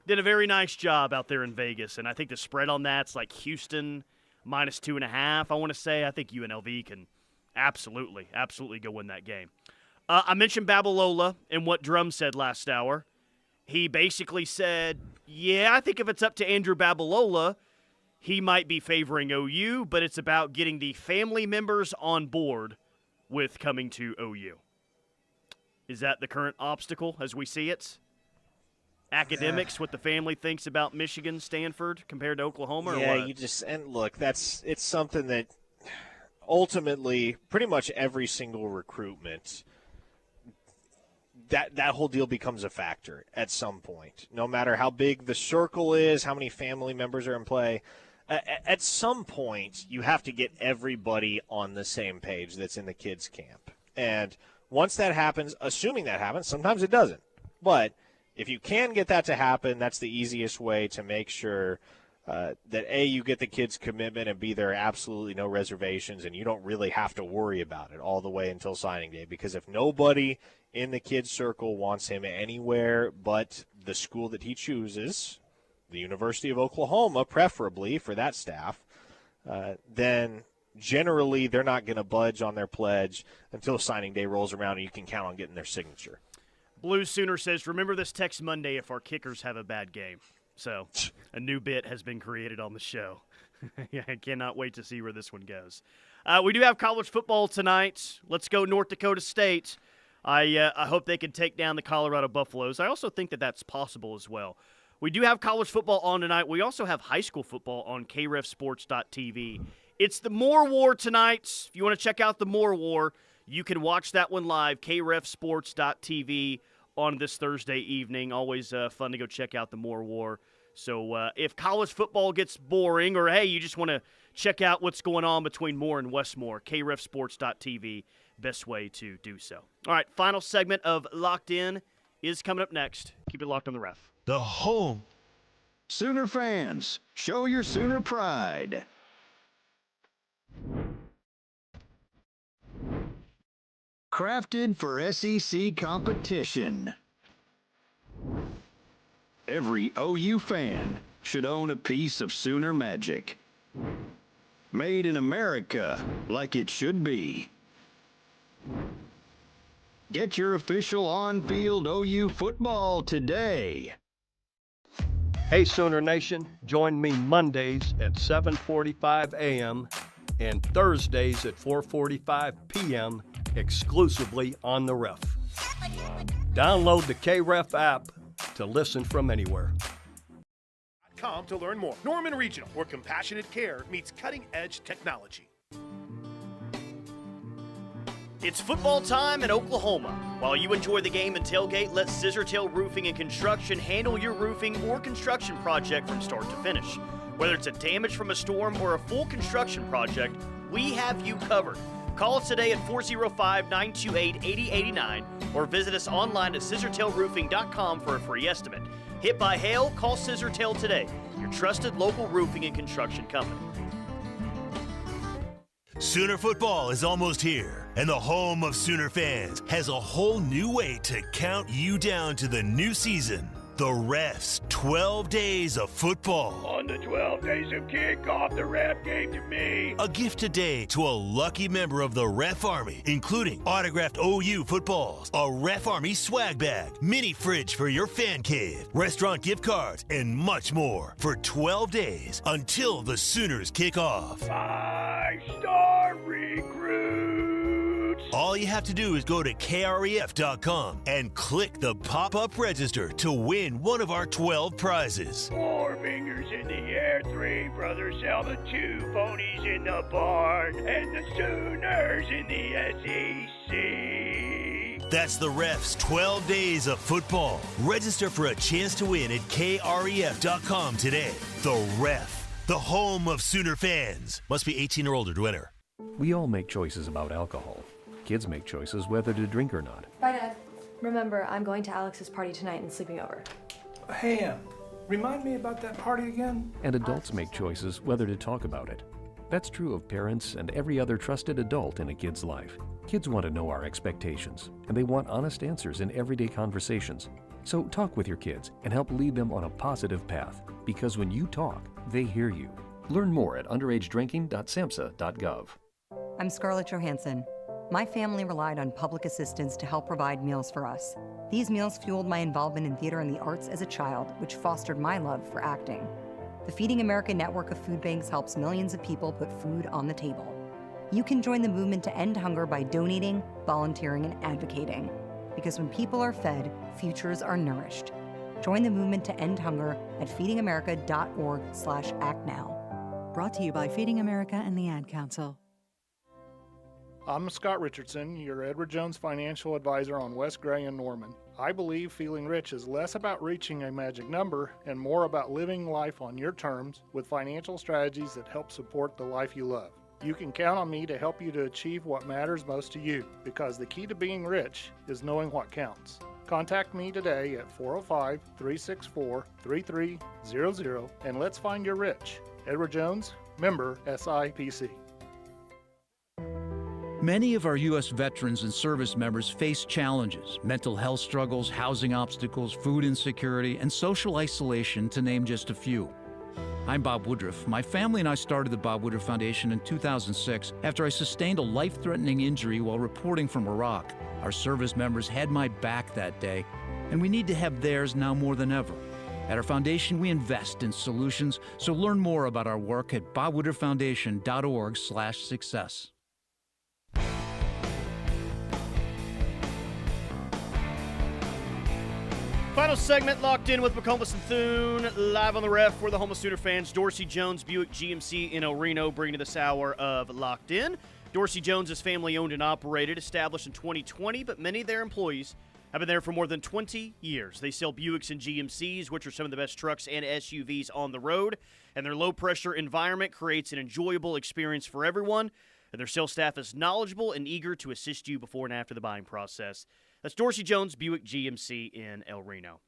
did a very nice job out there in Vegas, and I think the spread on that's like Houston minus 2.5, I want to say. I think UNLV can absolutely go win that game. I mentioned Babalola and what Drum said last hour. He basically said, yeah, I think if it's up to Andrew Babalola, he might be favoring OU, but it's about getting the family members on board with coming to OU. Is that the current obstacle as we see it? Academics, what the family thinks about Michigan, Stanford compared to Oklahoma? Yeah, or what? And look, it's something that ultimately pretty much every single recruitment, that whole deal becomes a factor at some point. No matter how big the circle is, how many family members are in play, at some point you have to get everybody on the same page that's in the kids' camp. And once that happens, assuming that happens, sometimes it doesn't. But if you can get that to happen, that's the easiest way to make sure that, A, you get the kids' commitment, and B, there are absolutely no reservations, and you don't really have to worry about it all the way until signing day. Because if nobody in the kids' circle wants him anywhere but the school that he chooses, the University of Oklahoma, preferably for that staff, then generally they're not going to budge on their pledge until signing day rolls around and you can count on getting their signature. Blue Sooner says, remember this text Monday if our kickers have a bad game. So a new bit has been created on the show. Yeah, I cannot wait to see where this one goes. We do have college football tonight. Let's go North Dakota State. I hope they can take down the Colorado Buffaloes. I also think that that's possible as well. We do have college football on tonight. We also have high school football on krefsports.tv. It's the Moore War tonight. If you want to check out the Moore War, you can watch that one live, krefsports.tv on this Thursday evening. Always fun to go check out the Moore War. So if college football gets boring or, hey, you just want to check out what's going on between Moore and Westmore, krefsports.tv, best way to do so. All right, final segment of Locked In is coming up next. Keep it locked on the Ref. The home. Sooner fans, show your Sooner pride. Crafted for SEC competition. Every OU fan should own a piece of Sooner magic. Made in America, like it should be. Get your official on-field OU football today. Hey, Sooner Nation, join me Mondays at 7:45 a.m. and Thursdays at 4:45 p.m. exclusively on the Ref. Download the KREF app to listen from anywhere. .com to learn more. Norman Regional, where compassionate care meets cutting-edge technology. It's football time in Oklahoma. While you enjoy the game and tailgate, let Scissortail Roofing and Construction handle your roofing or construction project from start to finish. Whether it's a damage from a storm or a full construction project, we have you covered. Call us today at 405-928-8089 or visit us online at scissortailroofing.com for a free estimate. Hit by hail? Call Scissortail today, your trusted local roofing and construction company. Sooner football is almost here, and the home of Sooner fans has a whole new way to count you down to the new season. The Ref's 12 days of football. On the 12 days of kickoff, the Ref gave to me A gift today to a lucky member of the Ref Army, including autographed OU footballs, a Ref Army swag bag, mini fridge for your fan cave, restaurant gift cards, and much more for 12 days until the Sooners kick off. 5-star recruits. All you have to do is go to kref.com and click the pop-up register to win one of our 12 prizes. 4 fingers in the air, 3 brothers sell the 2 ponies in the barn, and the Sooners in the SEC. That's the Ref's 12 days of football. Register for a chance to win at kref.com today. The Ref, the home of Sooner fans. Must be 18 or older to enter. We all make choices about alcohol. Kids make choices whether to drink or not. Bye, Dad. Remember, I'm going to Alex's party tonight and sleeping over. Hey, remind me about that party again? And adults make choices whether to talk about it. That's true of parents and every other trusted adult in a kid's life. Kids want to know our expectations, and they want honest answers in everyday conversations. So talk with your kids and help lead them on a positive path, because when you talk, they hear you. Learn more at underagedrinking.samhsa.gov. I'm Scarlett Johansson. My family relied on public assistance to help provide meals for us. These meals fueled my involvement in theater and the arts as a child, which fostered my love for acting. The Feeding America network of food banks helps millions of people put food on the table. You can join the movement to end hunger by donating, volunteering, and advocating. Because when people are fed, futures are nourished. Join the movement to end hunger at feedingamerica.org/actnow. Brought to you by Feeding America and the Ad Council. I'm Scott Richardson, your Edward Jones financial advisor on West Gray and Norman. I believe feeling rich is less about reaching a magic number and more about living life on your terms with financial strategies that help support the life you love. You can count on me to help you to achieve what matters most to you, because the key to being rich is knowing what counts. Contact me today at 405-364-3300 and let's find your rich. Edward Jones, member SIPC. Many of our U.S. veterans and service members face challenges: mental health struggles, housing obstacles, food insecurity, and social isolation, to name just a few. I'm Bob Woodruff. My family and I started the Bob Woodruff Foundation in 2006 after I sustained a life-threatening injury while reporting from Iraq. Our service members had my back that day, and we need to have theirs now more than ever. At our foundation, we invest in solutions, so learn more about our work at bobwooderfoundation.org/success. Final segment, Locked In with McComas and Thune, live on the ref for the home of Sooner fans. Dorsey Jones, Buick GMC in El Reno, bringing to this hour of Locked In. Dorsey Jones is family-owned and operated, established in 2020, but many of their employees have been there for more than 20 years. They sell Buicks and GMCs, which are some of the best trucks and SUVs on the road, and their low-pressure environment creates an enjoyable experience for everyone, and their sales staff is knowledgeable and eager to assist you before and after the buying process. That's Dorsey Jones, Buick GMC in El Reno.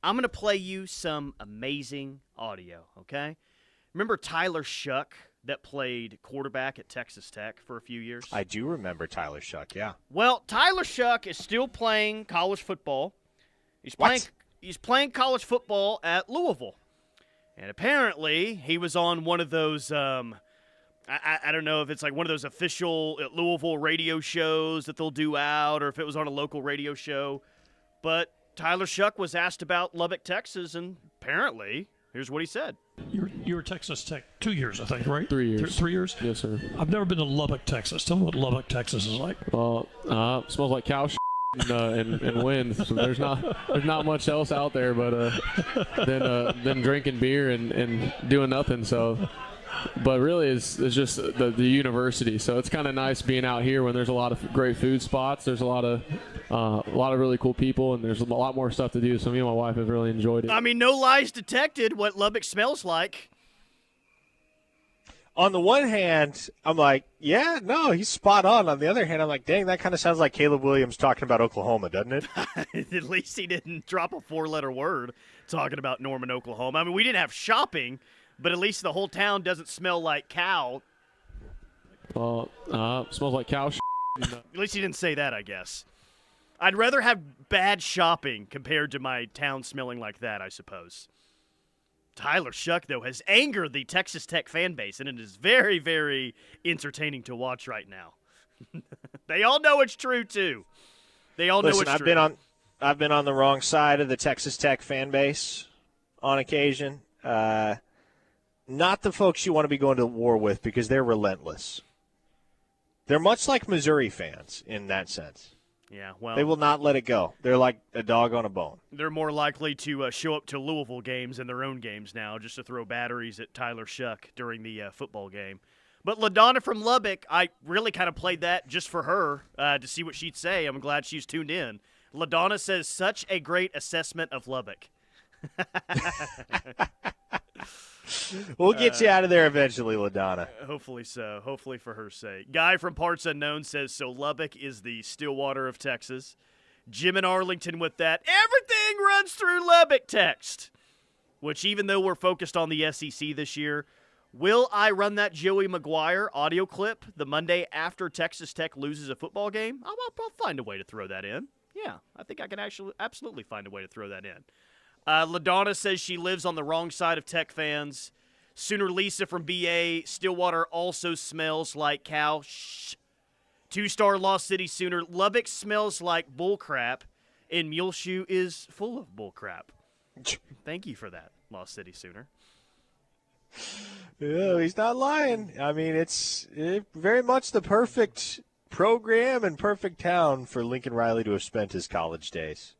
I'm going to play you some amazing audio, okay? Remember Tyler Shuck that played quarterback at Texas Tech for a few years? I do remember Tyler Shuck, yeah. Well, Tyler Shuck is still playing college football. He's playing college football at Louisville. And apparently he was on one of those I don't know if it's like one of those official Louisville radio shows that they'll do out or if it was on a local radio show. But Tyler Shuck was asked about Lubbock, Texas, and apparently, here's what he said. You were at Texas Tech 2 years, I think, right? 3 years. 3 years? Yes, sir. I've never been to Lubbock, Texas. Tell me what Lubbock, Texas is like. Well, smells like cow and wind. So there's not much else out there but than drinking beer and doing nothing. So. But really, it's just the university. So it's kind of nice being out here when there's a lot of great food spots. There's a lot of really cool people, and there's a lot more stuff to do. So me and my wife have really enjoyed it. I mean, no lies detected what Lubbock smells like. On the one hand, I'm like, yeah, no, he's spot on. On the other hand, I'm like, dang, that kind of sounds like Caleb Williams talking about Oklahoma, doesn't it? At least he didn't drop a 4-letter word talking about Norman, Oklahoma. I mean, we didn't have shopping, but at least the whole town doesn't smell like cow. Well, smells like cow. At least he didn't say that, I guess. I'd rather have bad shopping compared to my town smelling like that, I suppose. Tyler Shuck, though, has angered the Texas Tech fan base, and it is very, very entertaining to watch right now. They all know it's true, too. They all know it's true. I've been on the wrong side of the Texas Tech fan base on occasion. Not the folks you want to be going to war with because they're relentless. They're much like Missouri fans in that sense. Yeah, well, they will not let it go. They're like a dog on a bone. They're more likely to show up to Louisville games than their own games now, just to throw batteries at Tyler Shuck during the football game. But LaDonna from Lubbock, I really kind of played that just for her to see what she'd say. I'm glad she's tuned in. LaDonna says, such a great assessment of Lubbock. We'll get you out of there eventually, LaDonna. Hopefully so. Hopefully for her sake. Guy from Parts Unknown says, so Lubbock is the Stillwater of Texas. Jim in Arlington with that, everything runs through Lubbock text. Which even though we're focused on the SEC this year, will I run that Joey McGuire audio clip the Monday after Texas Tech loses a football game? I'll find a way to throw that in. Yeah, I think I can actually absolutely find a way to throw that in. LaDonna says she lives on the wrong side of Tech fans. Sooner Lisa from BA, Stillwater also smells like cow. Shh. 2-star Lost City Sooner. Lubbock smells like bullcrap, and Muleshoe is full of bullcrap. Thank you for that, Lost City Sooner. Yeah, he's not lying. I mean, it's very much the perfect program and perfect town for Lincoln Riley to have spent his college days.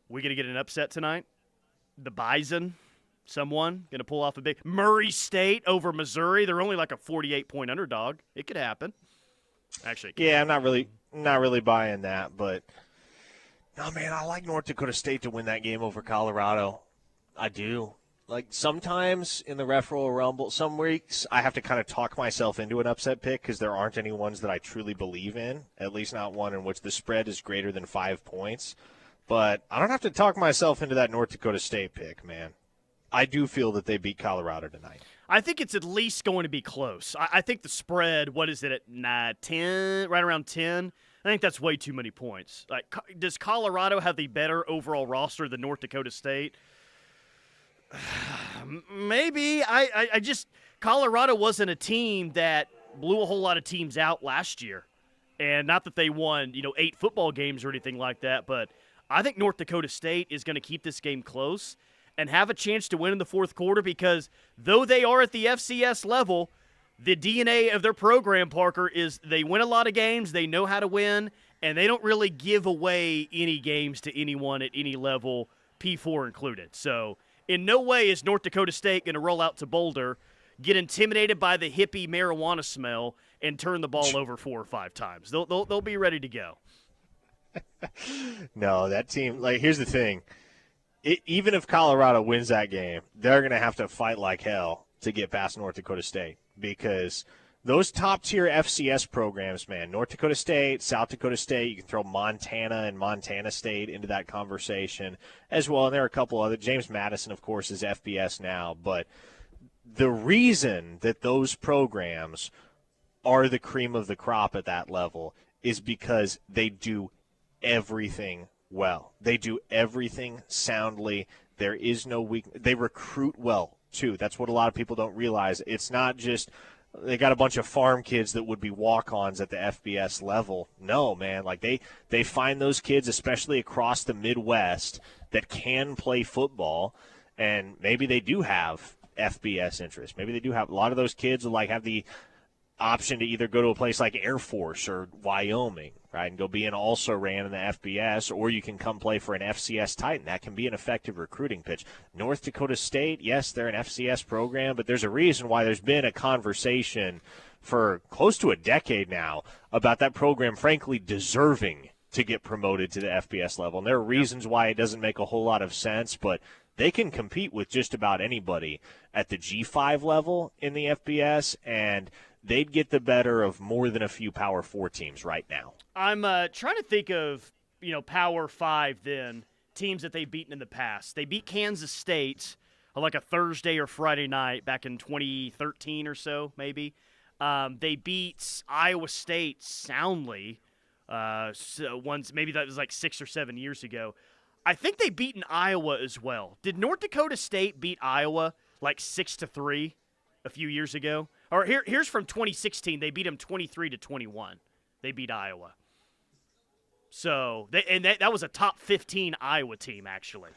We going to get an upset tonight? The Bison? Someone going to pull off a big Murray State over Missouri? They're only like a 48-point underdog. It could happen. Actually, yeah, I'm not really buying that, but no, man, I like North Dakota State to win that game over Colorado. I do. Like sometimes in the referral rumble, some weeks I have to kind of talk myself into an upset pick because there aren't any ones that I truly believe in, at least not one in which the spread is greater than 5 points. But I don't have to talk myself into that North Dakota State pick, man. I do feel that they beat Colorado tonight. I think it's at least going to be close. I think the spread, what is it, at 10, right around 10? I think that's way too many points. Like, does Colorado have the better overall roster than North Dakota State? Maybe. I just – Colorado wasn't a team that blew a whole lot of teams out last year. And not that they won, 8 football games or anything like that, but – I think North Dakota State is going to keep this game close. and have a chance to win in the fourth quarter, because though they are at the FCS level, the DNA of their program, Parker, is they win a lot of games, they know how to win, and they don't really give away any games to anyone at any level, P4 included. So in no way is North Dakota State going to roll out to Boulder, get intimidated by the hippie marijuana smell, and turn the ball over 4 or 5 times. They'll be ready to go. No, that team, here's the thing. Even if Colorado wins that game, they're going to have to fight like hell to get past North Dakota State, because those top-tier FCS programs, man, North Dakota State, South Dakota State, you can throw Montana and Montana State into that conversation as well, and there are a couple other. James Madison, of course, is FBS now, but the reason that those programs are the cream of the crop at that level is because they do everything well. They do everything soundly. There is no weakness. They recruit well, too. That's what a lot of people don't realize. It's not just they got a bunch of farm kids that would be walk-ons at the FBS level. No, man. They find those kids, especially across the Midwest, that can play football, and maybe they do have FBS interest. Maybe they do have – a lot of those kids will, have the option to either go to a place like Air Force or Wyoming, right, and go be an also-ran in the FBS, or you can come play for an FCS Titan. That can be an effective recruiting pitch. North Dakota State, yes, they're an FCS program, but there's a reason why there's been a conversation for close to a decade now about that program, frankly, deserving to get promoted to the FBS level. And there are reasons why it doesn't make a whole lot of sense, but they can compete with just about anybody at the G5 level in the FBS, and they'd get the better of more than a few Power 4 teams right now. I'm trying to think of, Power 5 then, teams that they've beaten in the past. They beat Kansas State on a Thursday or Friday night back in 2013 or so, maybe. They beat Iowa State soundly once, maybe that was 6 or 7 years ago. I think they beaten Iowa as well. Did North Dakota State beat Iowa 6-3 a few years ago? Or here's from 2016. They beat them 23-21. They beat Iowa. So that was a top 15 Iowa team, actually.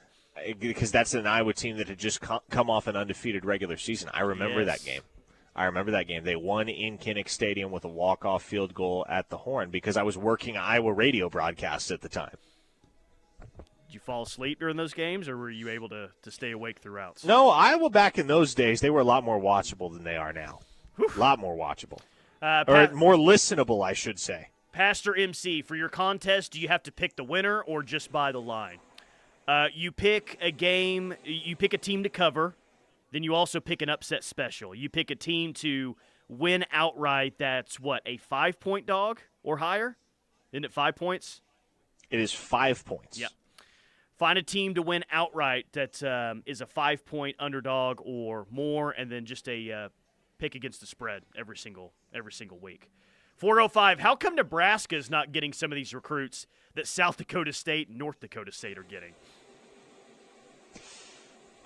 Because that's an Iowa team that had just come off an undefeated regular season. I remember that game. They won in Kinnick Stadium with a walk-off field goal at the Horn because I was working Iowa radio broadcasts at the time. Did you fall asleep during those games, or were you able to stay awake throughout? No, Iowa back in those days, they were a lot more watchable than they are now. A lot more watchable. Or more listenable, I should say. Pastor MC, for your contest, do you have to pick the winner or just buy the line? You pick a game, you pick a team to cover, then you also pick an upset special. You pick a team to win outright that's, a 5-point dog or higher? Isn't it 5 points? It is 5 points. Yep. Find a team to win outright that is a 5-point underdog or more, and then just a pick against the spread every single week. 405, how come Nebraska is not getting some of these recruits that South Dakota State and North Dakota State are getting?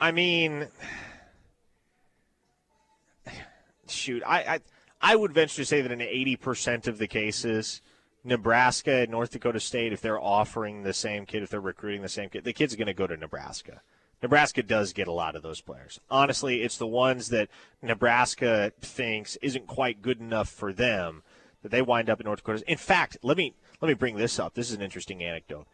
I mean, shoot, I would venture to say that in 80% of the cases, Nebraska and North Dakota State, if they're offering the same kid, if they're recruiting the same kid, the kid's going to go to Nebraska. Nebraska does get a lot of those players. Honestly, it's the ones that Nebraska thinks isn't quite good enough for them that they wind up in North Dakota. In fact, let me bring this up. This is an interesting anecdote.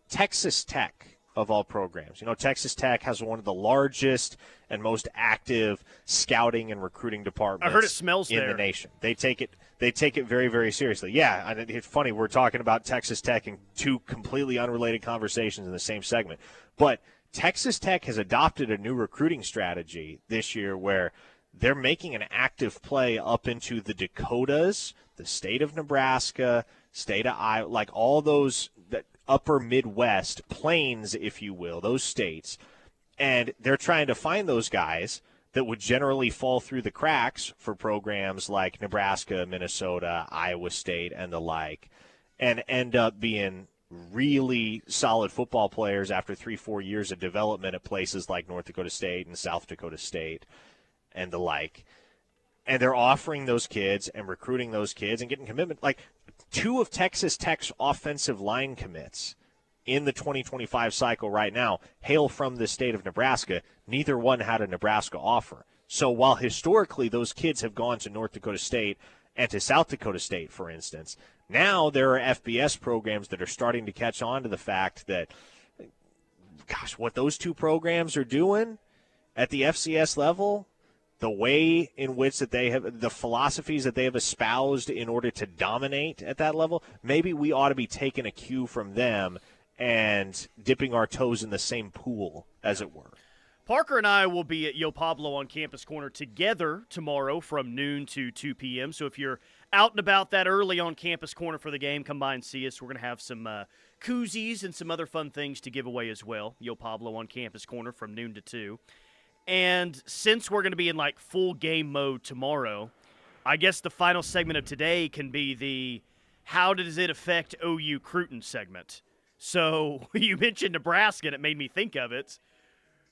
Texas Tech, of all programs. Texas Tech has one of the largest and most active scouting and recruiting departments. I heard it smells in there. The nation. They take it very, very seriously. Yeah, it's funny. We're talking about Texas Tech in two completely unrelated conversations in the same segment. But Texas Tech has adopted a new recruiting strategy this year where they're making an active play up into the Dakotas, the state of Nebraska, state of Iowa, all those upper Midwest plains, if you will, those states. And they're trying to find those guys that would generally fall through the cracks for programs like Nebraska, Minnesota, Iowa State, and the like, and end up being really solid football players after 3-4 years of development at places like North Dakota State and South Dakota State and the like. And they're offering those kids and recruiting those kids and getting commitment. 2 of Texas Tech's offensive line commits in the 2025 cycle right now hail from the state of Nebraska. Neither one had a Nebraska offer. So while historically those kids have gone to North Dakota State and to South Dakota State, for instance, now there are FBS programs that are starting to catch on to the fact that, gosh, what those two programs are doing at the FCS level, the way in which that they have, the philosophies that they have espoused in order to dominate at that level, maybe we ought to be taking a cue from them and dipping our toes in the same pool, as it were. Parker and I will be at Yo Pablo on Campus Corner together tomorrow from noon to 2 p.m. So if you're out and about that early on Campus Corner for the game, come by and see us. We're going to have some koozies and some other fun things to give away as well. Yo Pablo on Campus Corner from noon to 2. And since we're going to be in like full game mode tomorrow, I guess the final segment of today can be the how does it affect OU Cruton segment. So you mentioned Nebraska, and it made me think of it.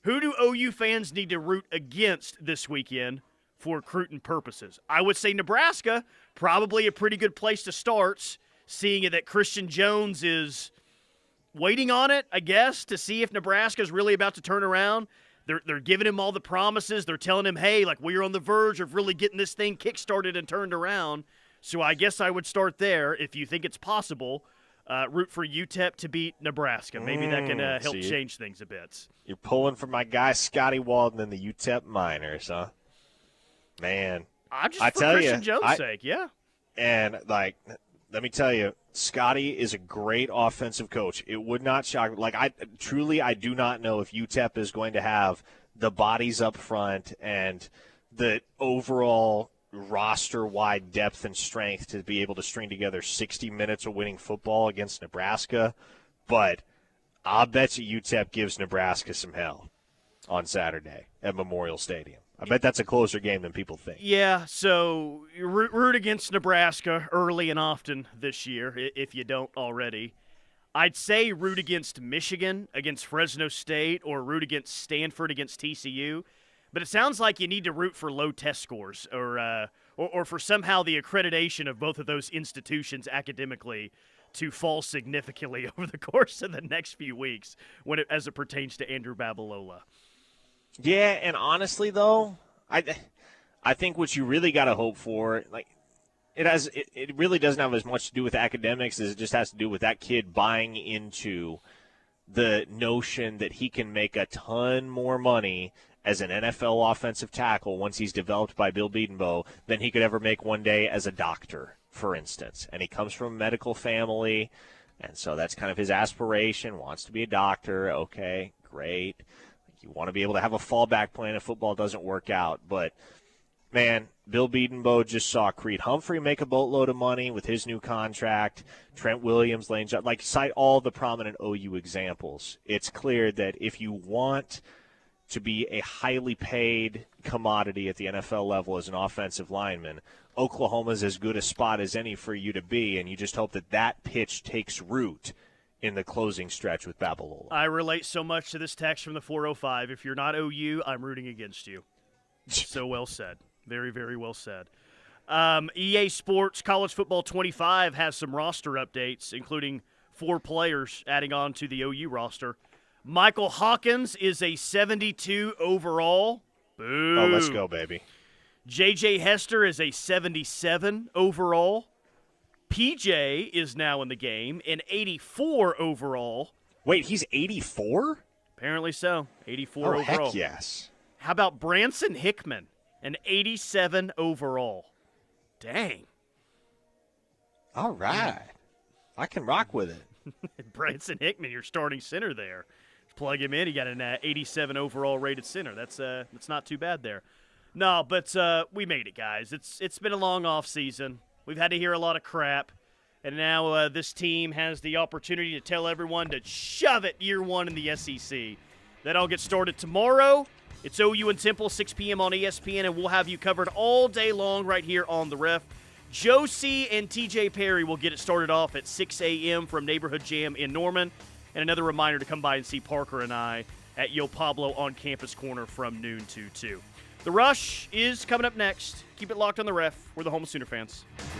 Who do OU fans need to root against this weekend for Cruton purposes? I would say Nebraska, probably a pretty good place to start, seeing that Christian Jones is waiting on it, I guess, to see if Nebraska is really about to turn around. They're giving him all the promises. They're telling him, hey, like, we're on the verge of really getting this thing kick-started and turned around. So I guess I would start there if you think it's possible. Root for UTEP to beat Nebraska. Maybe that can help change things a bit. You're pulling for my guy Scotty Walden and the UTEP Miners, huh? Man. I for Christian Jones' sake, yeah. And, like, let me tell you, Scotty is a great offensive coach. It would not shock. Like, I do not know if UTEP is going to have the bodies up front and the overall roster-wide depth and strength to be able to string together 60 minutes of winning football against Nebraska. But I'll bet you UTEP gives Nebraska some hell on Saturday at Memorial Stadium. I bet that's a closer game than people think. Yeah, so root against Nebraska early and often this year, if you don't already. I'd say root against Michigan, against Fresno State, or root against Stanford, against TCU. But it sounds like you need to root for low test scores or for somehow the accreditation of both of those institutions academically to fall significantly over the course of the next few weeks as it pertains to Andrew Babalola. Yeah, and honestly, though, I think what you really got to hope for, like, it really doesn't have as much to do with academics as it just has to do with that kid buying into the notion that he can make a ton more money as an NFL offensive tackle once he's developed by Bill Bedenbaugh than he could ever make one day as a doctor, for instance. And he comes from a medical family, and so that's kind of his aspiration, wants to be a doctor. Okay, great. You want to be able to have a fallback plan if football doesn't work out. But, man, Bill Bedenbaugh just saw Creed Humphrey make a boatload of money with his new contract. Trent Williams, Lane Johnson, like, cite all the prominent OU examples. It's clear that if you want to be a highly paid commodity at the NFL level as an offensive lineman, Oklahoma's as good a spot as any for you to be, and you just hope that that pitch takes root in the closing stretch with Babalola. I relate so much to this text from the 405. If you're not OU, I'm rooting against you. So well said. Very, very well said. EA Sports College Football 25 has some roster updates, including 4 players adding on to the OU roster. Michael Hawkins is a 72 overall. Boo. Oh, let's go, baby. J.J. Hester is a 77 overall. PJ is now in the game, an 84 overall. Wait, he's 84? Apparently so. 84 overall. Heck yes. How about Branson Hickman, an 87 overall? Dang. All right. I can rock with it. Branson Hickman, your starting center there. Plug him in. He got an 87 overall rated center. That's not too bad there. No, but we made it, guys. It's been a long off season. We've had to hear a lot of crap, and now this team has the opportunity to tell everyone to shove it year one in the SEC. That all gets started tomorrow. It's OU and Temple, 6 p.m. on ESPN, and we'll have you covered all day long right here on The Ref. Josie and TJ Perry will get it started off at 6 a.m. from Neighborhood Jam in Norman. And another reminder to come by and see Parker and I at Yo Pablo on Campus Corner from noon to 2. The Rush is coming up next. Keep it locked on The Ref. We're the home of Sooner fans.